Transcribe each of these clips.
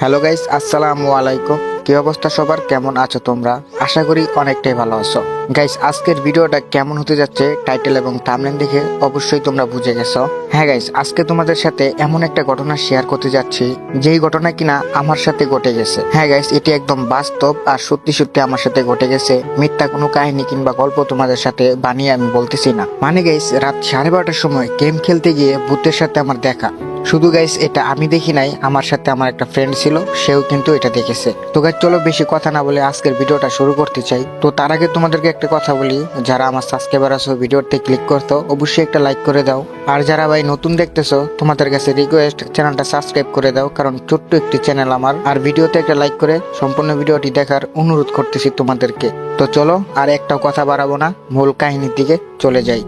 Hello guys, আসসালামু আলাইকুম। কি অবস্থা সবার, কেমন আছো তোমরা? আশা করি অনেকটাই ভালো আছো। গাইস, আজকের ভিডিওটা কেমন হতে যাচ্ছে টাইটেল এবং থাম্বনেল দেখে অবশ্যই তোমরা বুঝে গেছো। হ্যাঁ গাইস, আজকে তোমাদের সাথে এমন একটা ঘটনা শেয়ার করতে যাচ্ছি যেই ঘটনা কিনা আমার সাথে ঘটে গেছে। হ্যাঁ গাইস, এটি একদম বাস্তব আর সত্যি সত্যি আমার সাথে ঘটে গেছে। মিথ্যা কোনো কাহিনী কিংবা গল্প তোমাদের সাথে বানিয়ে আমি বলতেছি না। মানে গাইস, রাত 12:30টার সময় গেম খেলতে গিয়ে ভূতের সাথে আমার দেখা। শুধু গাইস এটা আমি দেখি নাই, আমার সাথে আমার একটা ফ্রেন্ড ছিল, সেও কিন্তু এটা দেখেছে। তো গাইস চলো বেশি কথা না বলে আজকের ভিডিওটা শুরু করতে চাই। তো তার আগে তোমাদেরকে একটা কথা বলি, যারা আমার সাবস্ক্রাইবার আছো ভিডিওতে ক্লিক করতো অবশ্যই একটা লাইক করে দাও। আর যারা ভাই নতুন দেখতেছো তোমাদের কাছে রিকোয়েস্ট, চ্যানেলটা সাবস্ক্রাইব করে দাও, কারণ ছোট্ট একটি চ্যানেল আমার। আর ভিডিওতে একটা লাইক করে সম্পূর্ণ ভিডিওটি দেখার অনুরোধ করতেছি তোমাদেরকে। তো চলো আর একটাও কথা বাড়াবো না, মূল কাহিনীর দিকে চলে যাই।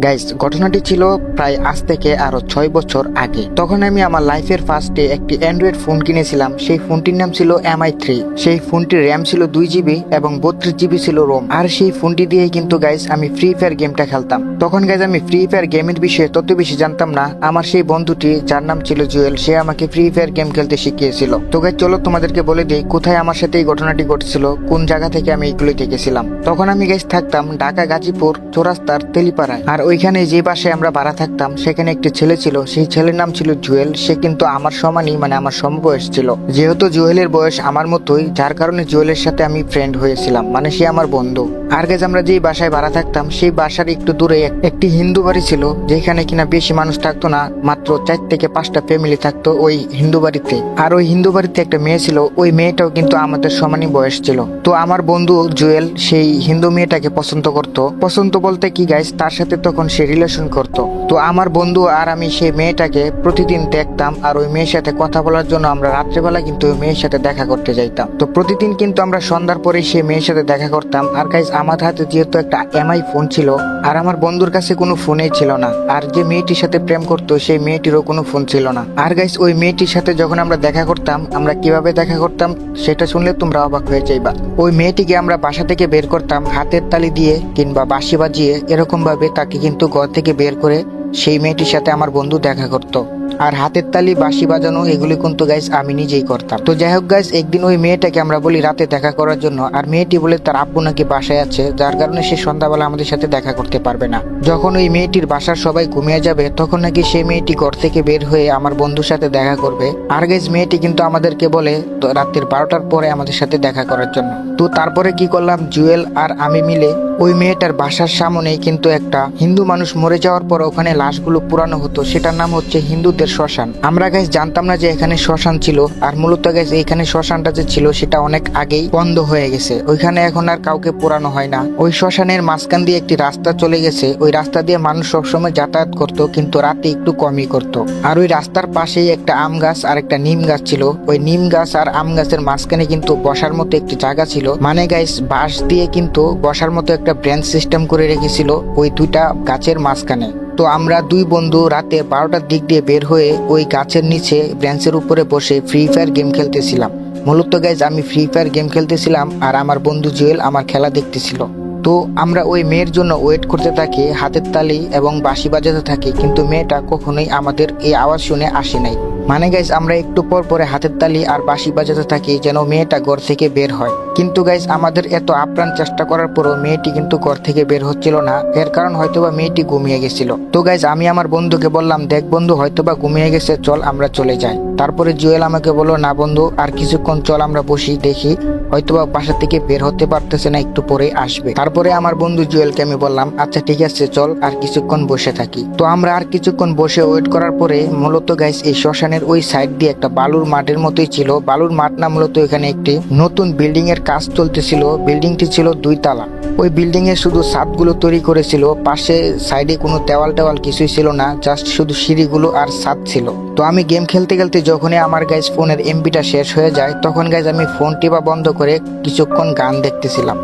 গাইস, ঘটনাটি ছিল প্রায় আজ থেকে আরো 6 বছর আগে। তখন আমি আমার লাইফের ফার্স্টে একটি অ্যান্ড্রয়েড ফোন কিনেছিলাম। সেই ফোনটির নাম ছিল MI3। সেই ফোনটির র্যাম ছিল 2 GB এবং 32 GB ছিল রোম। আর সেই ফোনটি দিয়েই কিন্তু গাইস আমি ফ্রি ফায়ার গেমটা খেলতাম। তখন গাইস আমি ফ্রি ফায়ার গেমের বিষয়ে তত বেশি জানতাম না। আমার সেই বন্ধুটি, যার নাম ছিল জুয়েল, সে আমাকে ফ্রি ফায়ার গেম খেলতে শিখিয়েছিল। তো গাইস চলো তোমাদেরকে বলে দিই কোথায় আমার সাথে এই ঘটনাটি ঘটেছিল, কোন জায়গা থেকে আমি এইগুলো দেখেছিলাম। তখন আমি গাইস থাকতাম ঢাকা গাজীপুর চৌরাস্তার তেলিপাড়ায়। আর ওইখানে যে বাসায় আমরা ভাড়া থাকতাম সেখানে একটি ছেলে ছিল, সেই ছেলের নাম ছিল জুয়েল। সে কিন্তু আমার সমানই, মানে আমার সমবয়স ছিল। যেহেতু জুয়েলের বয়স আমার মতোই, যার কারণে জুয়েলের সাথে আমি ফ্রেন্ড হয়েছিলাম, মানে সে আমার বন্ধু। আর গাইস আমরা যেই বাসায় ভাড়া থাকতাম সেই বাসার একটু দূরে একটি হিন্দু বাড়ি ছিল, যেখানে কিনা বেশি মানুষ থাকতো না, মাত্র 4 থেকে 5টা ফ্যামিলি থাকতো ওই হিন্দু বাড়িতে। আর ওই হিন্দু বাড়িতে একটা মেয়ে ছিল, ওই মেয়েটাও কিন্তু আমাদের সমানই বয়স ছিল। তো আমার বন্ধু জুয়েল সেই হিন্দু মেয়েটাকে পছন্দ করতো। পছন্দ বলতে কি গাইস, তার সাথে তখন সে রিলেশন করতো। তো আমার বন্ধু আর আমি সেই মেয়েটাকে প্রতিদিন দেখতাম, আর ওই মেয়ের সাথে কথা বলার জন্য আমরা রাত্রেবেলা কিন্তু ওই মেয়ের সাথে দেখা করতে যাইতাম। তো প্রতিদিন কিন্তু আমরা সন্ধ্যার পরে সেই মেয়ের সাথে দেখা করতাম। আর গাইস আমার হাতে যেহেতু একটা MI ফোন ছিল, আর আমার বন্ধুর কাছে কোনো ফোনই ছিল না। আর যে মেয়েটির সাথে প্রেম করতো সেই মেয়েটিরও কোনো ফোন ছিল না। আর গাইস ওই মেয়েটির সাথে যখন আমরা দেখা করতাম, আমরা কিভাবে দেখা করতাম সেটা শুনলে তোমরা অবাক হয়ে যাইবা। ওই মেয়েটিকে আমরা বাসা থেকে বের করতাম হাতের তালি দিয়ে কিংবা বাঁশি বাজিয়ে, এরকম ভাবে তাকে কিন্তু ঘর থেকে বের করে সেই মেয়েটির সাথে আমার বন্ধু দেখা করতো। আর হাতের তালি বাঁশি বাজানো এগুলি কিন্তু গাইস আমি নিজেই করতাম। তো যাই হোক গাইস, একদিন ওই মেয়েটাকে আমরা বলি রাতে দেখা করার জন্য, আর মেয়েটি বলে তার আব্বু নাকি বাসায় আছে, যার কারণে সে সন্ধ্যাবেলা আমাদের সাথে দেখা করতে পারবে না। যখন ওই মেয়েটির বাসার সবাই ঘুমিয়ে যাবে তখন নাকি সেই মেয়েটি ঘর থেকে বের হয়ে আমার বন্ধুর সাথে দেখা করবে। আর গাইস মেয়েটি কিন্তু আমাদেরকে বলে তো রাত্রির 12টার পরে আমাদের সাথে দেখা করার জন্য। তো তারপরে কি করলাম, জুয়েল আর আমি মিলে ওই মেয়েটার বাসার সামনেই কিন্তু একটা হিন্দু মানুষ মরে যাওয়ার পর ওখানে লাশগুলো পুরানো হতো, সেটার নাম হচ্ছে হিন্দুদের শ্মশান। আমরা গাইস জানতাম না যে এখানে শ্মশান ছিল। আর মূলত গাইস এইখানে শ্মশানটা যে ছিল সেটা অনেক আগেই বন্ধ হয়ে গেছে, ওইখানে এখন আর কাউকে পুরানো হয় না। ওই শ্মশানের মাঝখান দিয়ে একটি রাস্তা চলে গেছে, ওই রাস্তা দিয়ে মানুষ সবসময় যাতায়াত করতো, কিন্তু রাতে একটু কমই করতো। আর ওই রাস্তার পাশেই একটা আম গাছ আর একটা নিম গাছ ছিল। ওই নিম গাছ আর আম গাছের মাঝখানে কিন্তু বসার মতো একটি জায়গা ছিল, মানে গাইস বাঁশ দিয়ে কিন্তু বসার মতো একটা ব্রেঞ্চ সিস্টেম করে রেখেছিল ওই দুইটা গাছের মাঝখানে। তো আমরা দুই বন্ধু রাতে 12টার দিক দিয়ে বের হয়ে ওই গাছের নিচে ব্রেঞ্চের উপরে বসে ফ্রি ফায়ার গেম খেলতেছিলাম। মূলত গাইজ আমি ফ্রি ফায়ার গেম খেলতেছিলাম আর আমার বন্ধু জুয়েল আমার খেলা দেখতেছিল। তো আমরা ওই মেয়ের জন্য ওয়েট করতে থাকি, হাতের তালি এবং বাঁশি বাজাতে থাকি, কিন্তু মেয়েটা কখনোই আমাদের এই আওয়াজ শুনে আসে নাই। মানে গাইজ আমরা একটু পর পরে হাতের তালি আর বাঁশি বাজাতে থাকি যেন মেয়েটা ঘর থেকে বের হয়। কিন্তু গাইজ আমাদের এত আপ্রাণ চেষ্টা করার পরও মেয়েটি কিন্তু ঘর থেকে বের হচ্ছিল না। এর কারণ হয়তোবা মেয়েটি ঘুমিয়ে গেছিল। তো গাইজ আমি আমার বন্ধুকে বললাম, দেখ বন্ধু হয়তোবা ঘুমিয়ে গেছে, চল আমরা চলে যাই। তারপরে জুয়েল আমাকে বললো, না বন্ধু আর কিছুক্ষণ চল আমরা বসি, দেখি হয়তোবা বাসা থেকে বের হতে পারতেছে না, একটু পরে আসবে। তারপরে আমার বন্ধু জুয়েলকে আমি বললাম, আচ্ছা ঠিক আছে চল আর কিছুক্ষণ বসে থাকি। তো আমরা আর কিছুক্ষণ বসে ওয়েট করার পরে মূলত গাইস এই শ্মশানের ওই সাইড দিয়ে একটা বালুর মাঠের মতোই ছিল, বালুর মাঠ না, মূলত এখানে একটি নতুন বিল্ডিং এর কাজ চলতেছিল। বিল্ডিংটি ছিল 2 তলা। ওই বিল্ডিং এ শুধু ছাদগুলো তৈরি করেছিল, পাশে সাইডে কোনো দেওয়াল কিছুই ছিল না, জাস্ট শুধু সিঁড়িগুলো আর ছাদ ছিল। তো আমি গেম খেলতে খেলতে যখনই আমার গাইস ফোনের এমবিটা শেষ হয়ে যায় তখন গাইস আমি ফোন টিপা বন্ধ করে কিছুক্ষণ গান দেখতেছিলাম।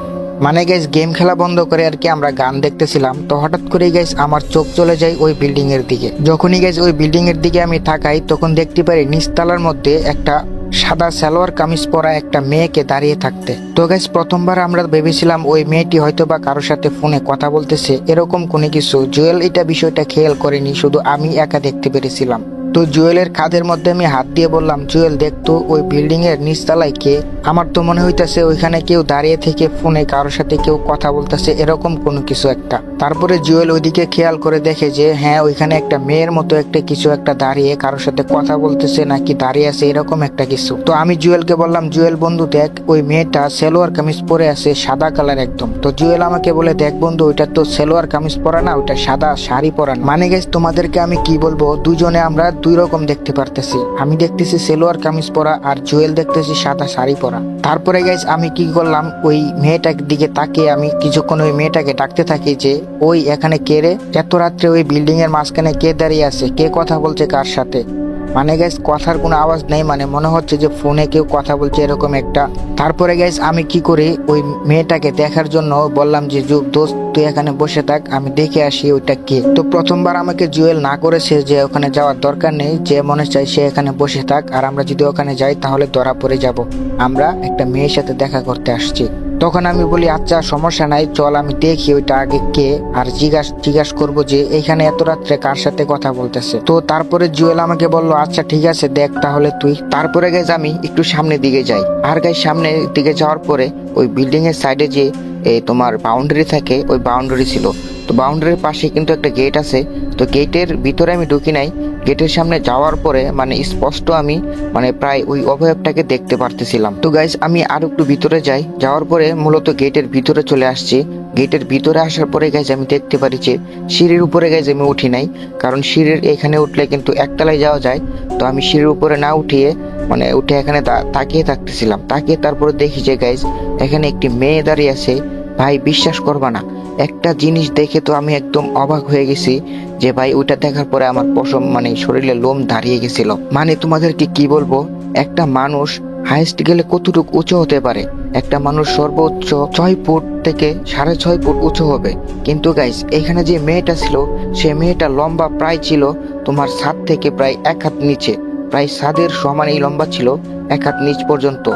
মানে গাইস গেম খেলা বন্ধ করে আর কি আমরা গান দেখতেছিলাম। তো হঠাৎ করে গাইস আমার চোখ চলে যায় ওই বিল্ডিং এর দিকে। যখনই গাইস ওই বিল্ডিং এর দিকে আমি তাকাই তখন দেখতে পারি নিচতলার মধ্যে একটা সাদা সালোয়ার কামিজ পরা একটা মেয়েকে দাঁড়িয়ে থাকতে। তো গাইস প্রথমবার আমরা ভেবেছিলাম ওই মেয়েটি হয়তো বা কারোর সাথে ফোনে কথা বলতেছে, এরকম কোনো কিছু। জুয়েল এটা বিষয়টা খেয়াল করেনি, শুধু আমি একা দেখতে পেরেছিলাম। তো জুয়েলের কাঁধের মধ্যে আমি হাত দিয়ে বললাম, জুয়েল দেখতো ওই বিল্ডিং এর নিচতলায় কে? আমার তো মনে হইতাছে ওইখানে কেউ দাঁড়িয়ে থেকে ফোনে কারোর সাথে কেউ কথা বলতেছে, এরকম কোনো কিছু একটা। তারপরে জুয়েল ওইদিকে খেয়াল করে দেখে যে হ্যাঁ, ওইখানে একটা মেয়ের মতো একটা কিছু একটা দাঁড়িয়ে কারোর সাথে কথা বলতেছে নাকি দাঁড়িয়ে আছে, এরকম একটা কিছু। তো আমি জুয়েলকে বললাম, জুয়েল বন্ধু দেখ, ওই মেয়েটা সালোয়ার কামিজ পরে আছে, সাদা কালার একদম। তো জুয়েল আমাকে বলে, দেখ বন্ধু, ওইটা তো সালোয়ার কামিজ পরা না, ওইটা সাদা শাড়ি পরা। মানে গাইস তোমাদেরকে আমি কি বলবো, দুজনে আমরা দুই রকম দেখতে পারতেছি। আমি দেখতেছি সালোয়ার কামিজ পরা আর জুয়েল দেখতেছি সাদা শাড়ি পরা। তারপরে গাইস আমি কি করলাম, ওই মেয়েটার দিকে তাকিয়ে আমি কিছুক্ষণ ওই মেয়েটাকে ডাকতে থাকি যে ওই এখানে কে রে? এত রাত্রে ওই বিল্ডিং এর মাঝখানে কে দাঁড়িয়ে আছে? কে কথা বলছে কার সাথে? মানে গাইস কথার কোনো আওয়াজ নেই, মানে মনে হচ্ছে যে ফোনে কেউ কথা বলছে, এরকম একটা। তারপরে গাইস আমি কি করি, ওই মেয়েটাকে দেখার জন্য বললাম যে দোস্ত তুই এখানে বসে থাক, আমি দেখে আসি ওইটা কে। তো প্রথমবার আমাকে জুয়েল না করেছে যে ওখানে যাওয়ার দরকার নেই, যে মনে চাই সে এখানে বসে থাক, আর আমরা যদি ওখানে যাই তাহলে ধরা পড়ে যাব, আমরা একটা মেয়ের সাথে দেখা করতে আসছি। তখন আমি বলি আচ্ছা সমস্যা নাই, চল আমি দেখি ওইটা আগে কে, আর জিজ্ঞাসা করবো যে এইখানে এত রাত্রে কার সাথে কথা বলতেছে। তো তারপরে জুয়েল আমাকে বললো আচ্ছা ঠিক আছে দেখ তাহলে তুই। তারপরে গাইজ আমি একটু সামনের দিকে যাই, আর গাইজ সামনের দিকে যাওয়ার পরে ওই বিল্ডিং এর সাইডে যে তোমার বাউন্ডারি থাকে, ওই বাউন্ডারি ছিল। তো বাউন্ডারির পাশে কিন্তু একটা গেট আছে। তো গেটের ভিতরে আমি ঢুকি নাই, গেটের সামনে যাওয়ার পরে মানে স্পষ্ট আমি মানে প্রায় ওই অবয়বটাকে দেখতে পারতেছিলাম। তো গাইজ আমি আর একটু ভিতরে যাই, যাওয়ার পরে মূলত গেটের ভিতরে চলে আসছি। গেটের ভিতরে আসার পরে গাইজ আমি দেখতে পারি যে সিঁড়ির উপরে গাইজ আমি উঠি নাই, কারণ সিঁড়ির এখানে উঠলে কিন্তু একতলায় যাওয়া যায়। তো আমি সিঁড়ির উপরে না উঠিয়ে মানে উঠে এখানে তাকিয়ে থাকতেছিলাম। তাকিয়ে তারপরে দেখি যে গাইজ এখানে একটি মেয়ে দাঁড়িয়ে আছে। ভাই বিশ্বাস করবা না, একটা জিনিস দেখে তো আমি একদম অবাক হয়ে গেছি যে ভাই ওইটা দেখার পরে আমার পশম মানে শরীরে লোম দাঁড়িয়ে গেছিল। মানে তোমাদেরকে কি বলবো, একটা মানুষ হাইস্ট গেলে কতটুকু উঁচু হতে পারে? একটা মানুষ সর্বোচ্চ 6 ফুট থেকে 6.5 ফুট উঁচু হবে। কিন্তু গাইস এখানে যে মেয়েটা ছিল, সে মেয়েটা লম্বা প্রায় ছিল তোমার ছাদ থেকে প্রায় 1 হাত নিচে, প্রায় ছাদের সমানই লম্বা ছিল, 1 হাত নিচ পর্যন্ত।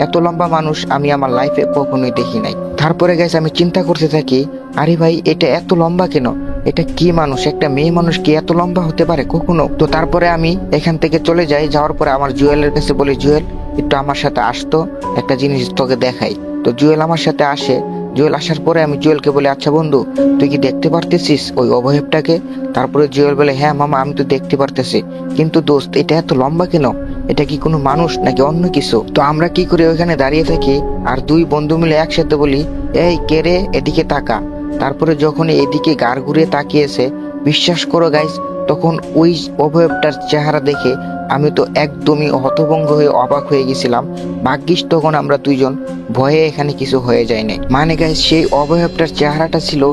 এত লম্বা মানুষ আমি আমার লাইফে কখনোই দেখি নাই। তারপরে গাইস আমি চিন্তা করতে থাকি, আরে ভাই এটা এত লম্বা কেন? এটা কি মানুষ? একটা মেয়ে মানুষ কি এত লম্বা হতে পারে কখনো? তো তারপরে আমি এখান থেকে চলে যাই। যাওয়ার পরে আমার জুয়েলের কাছে বলি, জুয়েল একটু আমার সাথে আসতো, একটা জিনিস তোকে দেখাই। তো জুয়েল আমার সাথে আসে। জুয়েল আসার পরে আমি জুয়েলকে বলি, আচ্ছা বন্ধু তুই কি দেখতে পারতেছিস ওই অবয়বটাকে? তারপরে জুয়েল বলে, হ্যাঁ মামা আমি তো দেখতে পারতেছি, কিন্তু দোস্ত এটা এত লম্বা কেন? এটা কি কোনো মানুষ নাকি অন্য কিছু? তো আমরা কি করে ওইখানে দাঁড়িয়ে থাকি আর দুই বন্ধু মিলে একসাথে বলি, এই কে রে, এদিকে তাকা। তারপরে যখন এদিকে গাড় ঘুরিয়ে তাকিয়েছে, বিশ্বাস করো গাইস তখন ওই অবয়বটার চেহারা দেখে আমি তো একদমই হতভম্ব হয়ে অবাক হয়ে গেছিলাম। ভাগ্যিস তখন আমরা দুইজন ভয়ে এখানে কিছু হয়ে যায় নাই। মানে গাইস সেই অবয়বটার চেহারাটা ছিল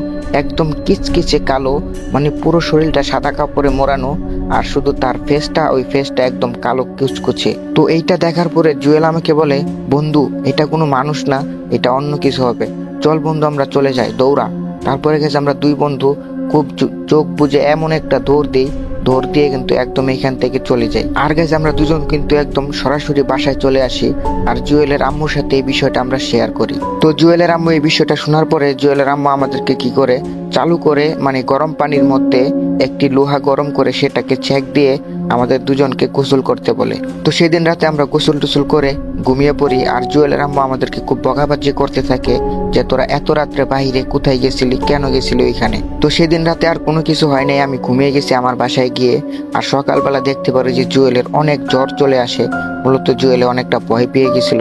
একদম কিচকিচে কালো, মানে পুরো শরীরটা সাদা কাপড়ে মোড়ানো, আর শুধু তার ফেসটা, ওই ফেসটা একদম কালো কুচকুচে। তো এইটা দেখার পরে জুয়েল আমাকে বলে, বন্ধু এটা কোনো মানুষ না, এটা অন্য কিছু হবে, চল বন্ধু আমরা চলে যাই, দৌড়া। তারপরে গেছে আমরা দুই বন্ধু খুব চোখ বুঝে এমন একটা দৌড় দিই, দৌড় দিয়ে কিন্তু একদম এখান থেকে চলে যাই। আর গেছে আমরা দুজন কিন্তু একদম সরাসরি বাসায় চলে আসি, আর জুয়েলের আম্মুর সাথে এই বিষয়টা আমরা শেয়ার করি। তো জুয়েলের আম্মু এই বিষয়টা শোনার পরে জুয়েলের আম্মু আমাদেরকে কি করে, চালু করে মানে গরম পানির মধ্যে একটি লোহা গরম করে সেটাকে ছেঁক দিয়ে আমাদের দুজনকে গোসল করতে বলে। তো সেদিন রাতে আমরা গোসল টোসল করে ঘুমিয়ে পড়ি, আর জুয়েলের আম্মু আমাদেরকে খুব বকাবাজি করতে থাকে যে তোরা এত রাত্রে বাইরে কোথায় গেছিলি, কেন গেছিলি ওইখানে। তো সেদিন রাতে আর কোনো কিছু হয় নাই, আমি ঘুমিয়ে গেছি আমার বাসায় গিয়ে। আর সকালবেলা দেখতে পারি যে জুয়েলের অনেক জ্বর চলে আসে, মূলত জুয়েলে অনেকটা ভয় পেয়ে গেছিল,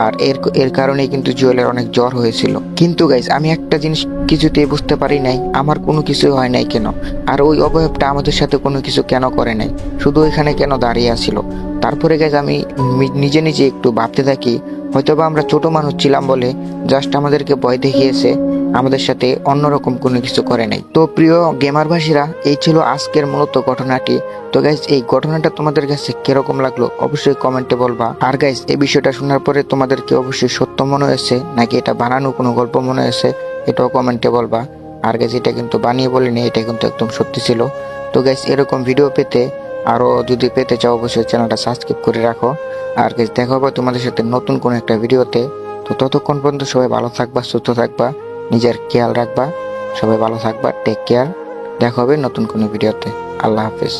আর এর কারণে কিন্তু জুয়েলের অনেক জ্বর হয়েছিল। কিন্তু গাইস আমি একটা জিনিস কিছুতেই বুঝতে পারি নাই, আমার কোনো কিছু হয় নাই কেন, আর ওই অবয়বটা আমাদের সাথে কোনো কিছু কেন করে নাই, শুধু এখানে কেন দাঁড়িয়ে আছিল। তারপরে গাইস আমি নিজে নিজে একটু ভাবতে থাকি, হয়তোবা আমরা ছোট মানুষ ছিলাম বলে জাস্ট আমাদেরকে ভয় দেখিয়েছে, আমাদের সাথে অন্যরকম কোনো কিছু করে নাই। তো প্রিয় গেমার ভাষীরা, এই ছিল আজকের মূলত ঘটনাটি। তো গাইস এই ঘটনাটা তোমাদের কাছে কিরকম লাগলো অবশ্যই কমেন্টে বলবা। আর গাইস এই বিষয়টা শোনার পরে তোমাদেরকে অবশ্যই সত্য মনে হয়েছে নাকি এটা বানানো কোনো গল্প মনে হয়েছে, এটাও কমেন্টে বলবা। আর গাইস এটা কিন্তু বানিয়ে বলিনি, এটা কিন্তু একদম সত্যি ছিল। তো গাইস এরকম ভিডিও পেতে আরো যদি পেতে চাও অবশ্যই চ্যানেলটা সাবস্ক্রাইব করে রাখো। আর গাইস দেখা হবে তোমাদের সাথে নতুন কোন একটা ভিডিওতে। তো ততক্ষণ পর্যন্ত সবাই ভালো থাকবা, সুস্থ থাকবা, নিজের খেয়াল রাখবা, সবাই ভালো থাকবা, টেক কেয়ার। দেখা হবে নতুন কোনো ভিডিওতে। আল্লাহ হাফেজ।